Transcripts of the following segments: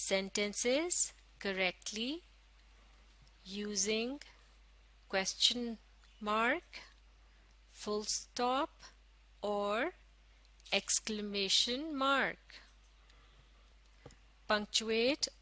sentences correctly using question mark, full stop or exclamation mark. Punctuate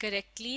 correctly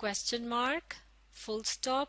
question mark, full stop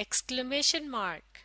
exclamation mark।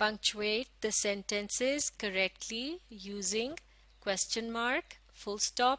Punctuate the sentences correctly using question mark, full stop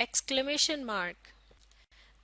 exclamation mark।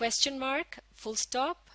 question mark, full stop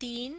3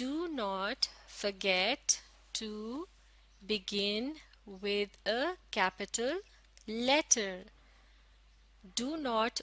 Do not forget to begin with a capital letter. Do not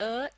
a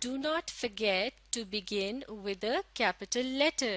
Do not forget to begin with a capital letter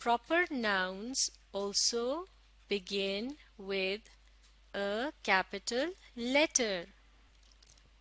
Proper nouns also begin with a capital letter.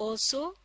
Also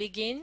begin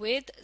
with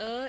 a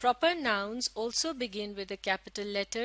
proper nouns also begin with a capital letter।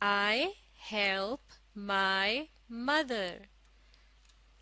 I help my mother.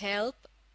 help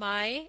my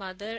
mother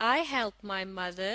I help my mother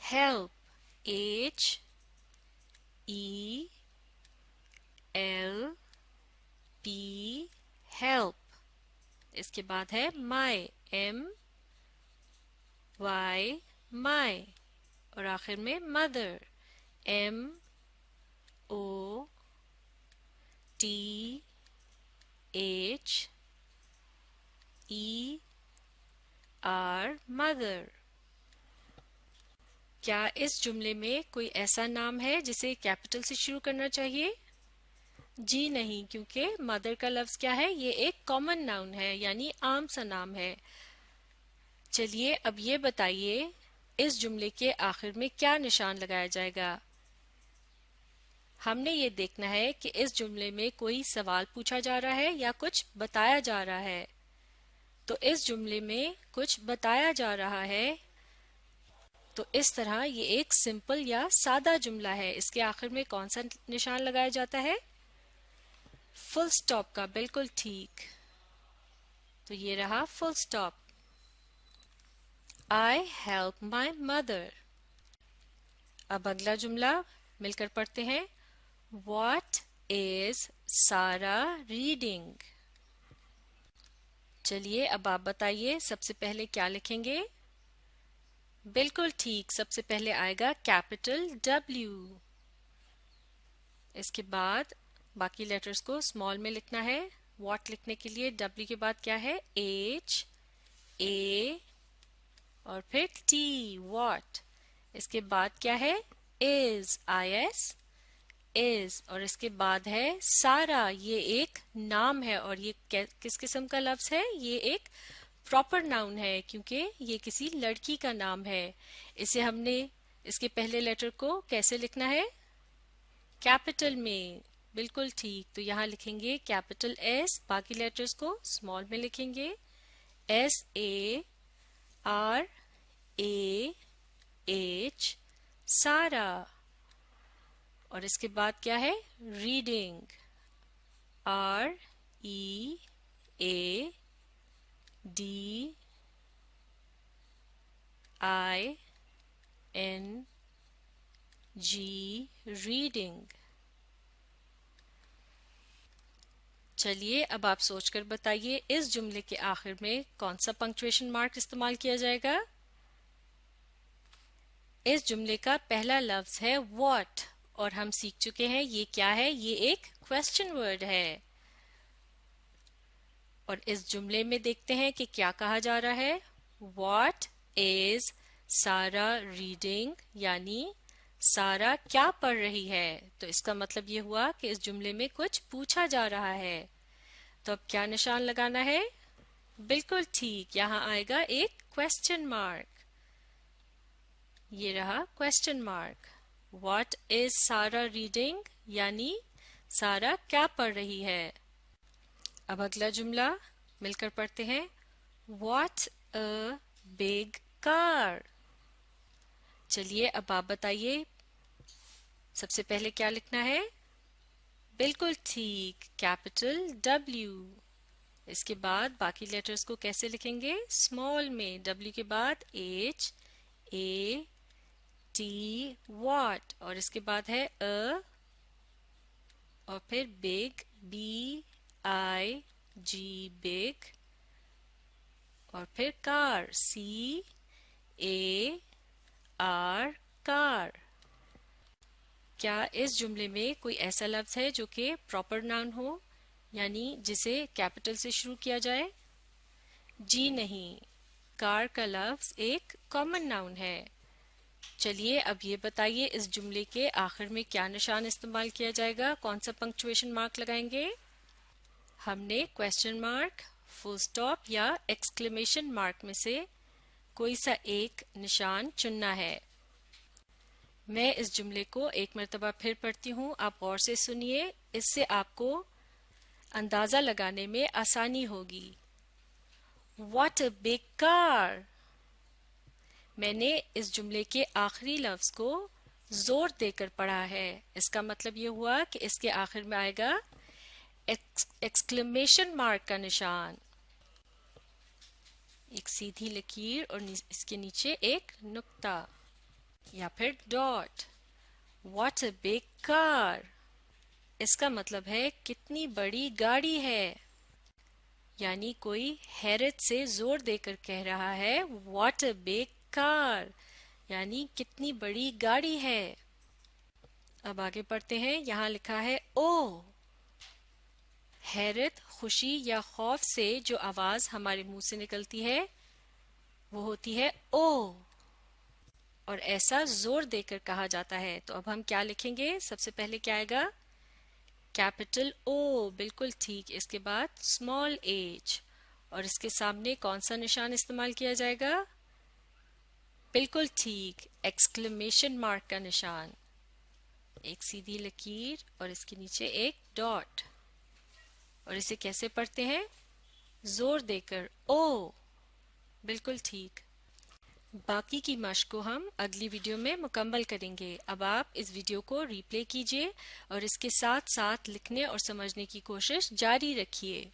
Help, H E L P, help। اس کے بعد ہے my, M Y, my, اور آخر میں mother, M O T H E R, mother. کیا اس جملے میں کوئی ایسا نام ہے جسے کیپٹل سے شروع کرنا چاہیے؟ جی نہیں، کیونکہ مدر کا لفظ کیا ہے؟ یہ ایک کامن ناؤن ہے، یعنی عام سا نام ہے۔ چلیے اب یہ بتائیے اس جملے کے آخر میں کیا نشان لگایا جائے گا؟ ہم نے یہ دیکھنا ہے کہ اس جملے میں کوئی سوال پوچھا جا رہا ہے یا کچھ بتایا جا رہا ہے۔ تو اس جملے میں کچھ بتایا جا رہا ہے، تو اس طرح یہ ایک سمپل یا سادہ جملہ ہے۔ اس کے آخر میں کون سا نشان لگایا جاتا ہے؟ فل سٹاپ کا، بالکل ٹھیک۔ تو یہ رہا فل stop. I help my mother۔ اب اگلا جملہ مل کر پڑھتے ہیں۔ What is Sarah reading؟ چلیے اب آپ بتائیے سب سے پہلے کیا لکھیں گے؟ بالکل ٹھیک، سب سے پہلے آئے گا کیپٹل W۔ اس کے بعد باقی لیٹرز کو اسمال میں لکھنا ہے۔ واٹ لکھنے کے لیے W کے بعد کیا ہے؟ H A اور پھر T، واٹ۔ اس کے بعد کیا ہے؟ is، IS is، اور اس کے بعد ہے سارا، یہ ایک نام ہے اور یہ کس قسم کا لفظ ہے؟ یہ ایک پراپر ناؤن ہے کیونکہ یہ کسی لڑکی کا نام ہے۔ اسے ہم نے اس کے پہلے لیٹر کو کیسے لکھنا ہے؟ کیپٹل میں، بالکل ٹھیک۔ تو یہاں لکھیں گے کیپٹل ایس، باقی لیٹرز کو اسمال میں لکھیں گے، SARAH، سارا۔ اور اس کے بعد کیا ہے؟ Reading, READING، reading. چلیے اب آپ سوچ کر بتائیے اس جملے کے آخر میں کون سا پنکچویشن مارک استعمال کیا جائے گا؟ اس جملے کا پہلا لفظ ہے واٹ، اور ہم سیکھ چکے ہیں یہ کیا ہے؟ یہ ایک کویسچن ورڈ ہے۔ اور اس جملے میں دیکھتے ہیں کہ کیا کہا جا رہا ہے؟ واٹ از سارا ریڈنگ، یعنی سارا کیا پڑھ رہی ہے؟ تو اس کا مطلب یہ ہوا کہ اس جملے میں کچھ پوچھا جا رہا ہے۔ تو اب کیا نشان لگانا ہے؟ بالکل ٹھیک، یہاں آئے گا ایک کویسچن مارک۔ یہ رہا کویسچن مارک۔ واٹ از سارا ریڈنگ، یعنی سارا کیا پڑھ رہی ہے۔ اب اگلا جملہ مل کر پڑھتے ہیں۔ واٹ اے بگ کار۔ چلیے اب آپ بتائیے سب سے پہلے کیا لکھنا ہے؟ بالکل ٹھیک، کیپٹل W۔ اس کے بعد باقی لیٹرز کو کیسے لکھیں گے؟ اسمال میں، W کے بعد H A T، واٹ، اور اس کے بعد ہے اور پھر بگ، BIG، بگ، اور پھر کار، CAR، کار۔ کیا اس جملے میں کوئی ایسا لفظ ہے جو کہ پراپر ناؤن ہو، یعنی جسے کیپٹل سے شروع کیا جائے؟ جی نہیں، کار کا لفظ ایک کامن ناؤن ہے۔ چلیے اب یہ بتائیے اس جملے کے آخر میں کیا نشان استعمال کیا جائے گا؟ کون سا پنکچویشن مارک لگائیں گے؟ ہم نے کویسچن مارک، فل سٹاپ یا ایکسکلیمیشن مارک میں سے کوئی سا ایک نشان چننا ہے۔ میں اس جملے کو ایک مرتبہ پھر پڑھتی ہوں، آپ غور سے سنیے، اس سے آپ کو اندازہ لگانے میں آسانی ہوگی۔ What a big car۔ میں نے اس جملے کے آخری لفظ کو زور دے کر پڑھا ہے، اس کا مطلب یہ ہوا کہ اس کے آخر میں آئے گا ایکسکلیمیشن مارک کا نشان، ایک سیدھی لکیر اور اس کے نیچے ایک نقطہ یا پھر dot. What a big car، اس کا مطلب ہے کتنی بڑی گاڑی ہے۔ یعنی کوئی حیرت سے زور دے کر کہہ رہا ہے واٹ اے بگ کار، یعنی کتنی بڑی گاڑی ہے۔ اب آگے پڑھتے ہیں، یہاں لکھا ہے او۔ حیرت، خوشی یا خوف سے جو آواز ہمارے منہ سے نکلتی ہے وہ ہوتی ہے او، اور ایسا زور دے کر کہا جاتا ہے۔ تو اب ہم کیا لکھیں گے؟ سب سے پہلے کیا آئے گا؟ کیپٹل او، بالکل ٹھیک۔ اس کے بعد اسمال ایچ، اور اس کے سامنے کون سا نشان استعمال کیا جائے گا؟ بالکل ٹھیک، ایکسکلیمیشن مارک کا نشان، ایک سیدھی لکیر اور اس کے نیچے ایک ڈاٹ۔ اور اسے کیسے پڑھتے ہیں؟ زور دے کر او، بالکل ٹھیک۔ باقی کی مشق کو ہم اگلی ویڈیو میں مکمل کریں گے۔ اب آپ اس ویڈیو کو ری پلے کیجئے اور اس کے ساتھ ساتھ لکھنے اور سمجھنے کی کوشش جاری رکھیے۔